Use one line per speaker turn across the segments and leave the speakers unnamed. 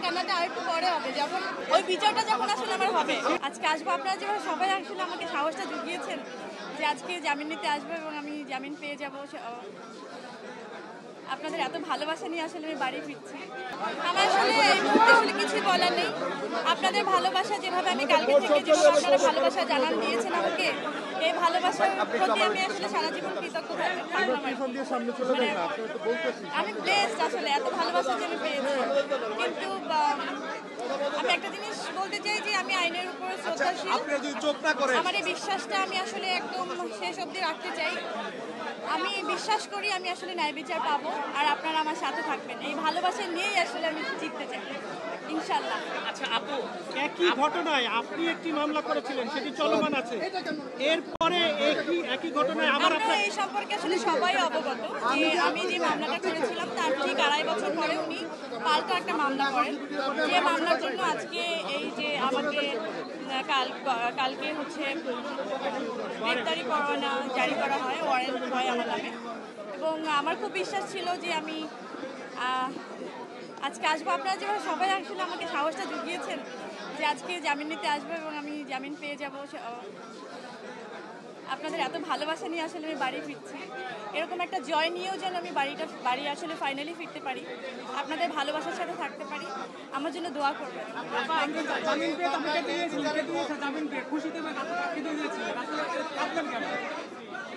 কান্নাটা আরেকটু পরে হবে, যখন ওই বিচারটা যখন আসলে আমার হবে। আজকে আসবো, আপনারা যেভাবে সবাই আসলে আমাকে সাহসটা জুগিয়েছেন যে আজকে জামিন নিতে আসবো এবং আমি জামিন পেয়ে যাবো, আপনাদের এত ভালোবাসা নিয়ে আসলে আমি বাড়ি ফিরছি। আমার আসলে এই মুহূর্তে আসলে কিছুই বলার নেই। আপনাদের ভালোবাসা যেভাবে আমি কালকে থেকে যেভাবে আপনারা ভালোবাসা জানান দিয়েছেন আমাকে, এই ভালোবাসার প্রতি আমি আসলে সারা জীবন কৃতজ্ঞ থাকবো। আমি ব্লেসড আসলে এত ভালোবাসা যে আমি পেয়েছি। কিন্তু আমি একটা জিনিস বলতে চাই যে আমি আইনের উপরে শ্রদ্ধাশীল। আমার এই বিশ্বাসটা আমি আসলে একদম শেষ অবধি রাখতে চাই। আমি বিশ্বাস করি আমি আসলে ন্যায় বিচার পাবো, আর আপনারা আমার সাথে থাকবেন। এই ভালোবাসা নিয়েই আসলে আমি জিততে চাই ইনশাল্লাহ।
আচ্ছা আপু, একই ঘটনায় আপনি একটি মামলা করেছিলেন, সেটি চলমান আছে। এরপরে একই ঘটনায় আবার
আপনারা এই সম্পর্কে আসলে সবাই অবগত যে আমি যে মামলাটা করেছিলাম তার ঠিক 2.5 বছর পরে উনি পাল্টা একটা মামলা করেন, যে মামলার জন্য আজকে এই যে আমাকে কালকে হচ্ছে গ্রেপ্তারি পরোয়ানা জারি করা হয়, ওয়ারেন্ট হয় আমার নামে। এবং আমার খুব বিশ্বাস ছিল যে আমি আজকে আসবো, আপনারা যেভাবে সবাই আসলে আমাকে সাহসটা জুগিয়েছেন যে আজকে জামিন নিতে আসবো এবং আমি জামিন পেয়ে যাবো, আপনাদের এত ভালোবাসা নিয়ে আসলে আমি বাড়ি ফিরছি। এরকম একটা জয় নিয়েও যেন আমি বাড়ি আসলে ফাইনালি ফিরতে পারি, আপনাদের ভালোবাসার সাথে থাকতে পারি, আমার জন্য দোয়া করবেন।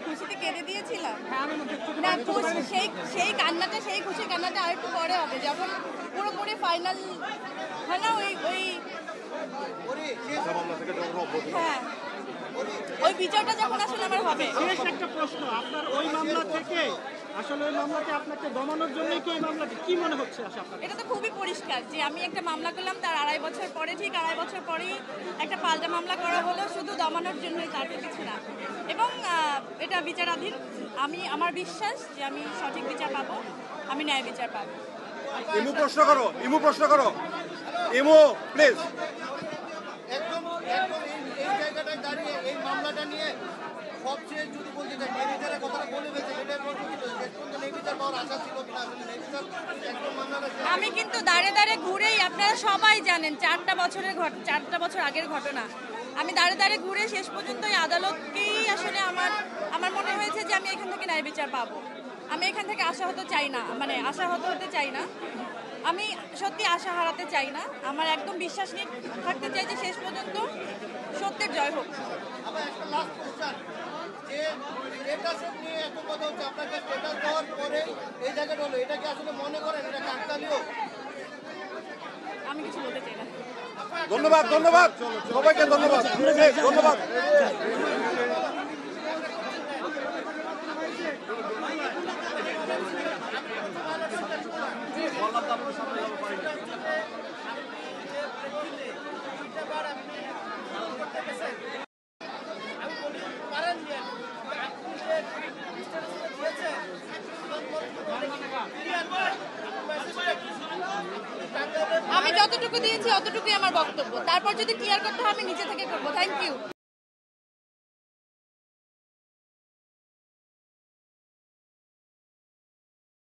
খুশিতে কেঁদে দিয়েছিলাম না, সেই কান্নাটা, সেই খুশি কান্নাটা আরেকটু পরে হবে, যখন পুরোপুরি ফাইনাল হয় না, হ্যাঁ ওই বিচারটা যখন আসলে আমার হবে।
শেষ একটা প্রশ্ন, আপনার ওই মামলা থেকে আসলে ওই মামলাকে আপনাকে দমানোর জন্যই কি ওই মামলাটি কি মনে হচ্ছে?
এটা তো খুবই পরিষ্কার যে আমি একটা মামলা করলাম, তার 2.5 বছর পরে, ঠিক 2.5 বছর পরেই একটা পাল্টা মামলা করা হলো শুধু দমানোর জন্যই, তার কিছু না। এবং এটা বিচারাধীন। আমার বিশ্বাস যে আমি সঠিক বিচার পাবো, আমি ন্যায় বিচার পাবো।
ইমু প্রশ্ন করো ইমু প্লিজ।
একদম এই জায়গাটায় দাঁড়িয়ে এই মামলাটা নিয়ে সবচেয়ে যদি বলতে চাই নেভিচারের কথাটা বলে গেছে, এটার মধ্যে নেভিচার পাওয়ার আশা ছিল কিনা? আসলে নেভিচার একদম মামলাটা
আমি কিন্তু দাঁড়ে দাঁড়ে ঘুরেই, আপনারা সবাই জানেন 4টা বছর আগের ঘটনা, আমি দাঁড়ে দাঁড়ে ঘুরে শেষ পর্যন্ত এই আদালতকেই আসলে আমার মনে হয়েছে যে আমি এখান থেকে ন্যায় বিচার পাবো। আমি এখান থেকে আশাহত হতে চাই না, আমি সত্যি আশা হারাতে চাই না। আমার একদম বিশ্বাস নিয়ে থাকতে চাই যে শেষ পর্যন্ত সত্যের জয় হোক।
আবার একটা লাস্ট কোশ্চেন, যে স্ট্যাটাস নিয়ে এত কথা হচ্ছে, আপনাকে স্ট্যাটাস দেওয়ার পরে এই জায়গাটা হলো, এটা কি আসলে মনে করেন এটা কাকতালীয়?
আমি কিছু বলতে চাই না।
ধন্যবাদ সবাইকে, ধন্যবাদ।
আমি যতটুকু দিয়েছি অতটুকুই আমার বক্তব্য, তারপর যদি ক্লিয়ার করতে হয় আমি নিচে থেকে করবো। Thank you.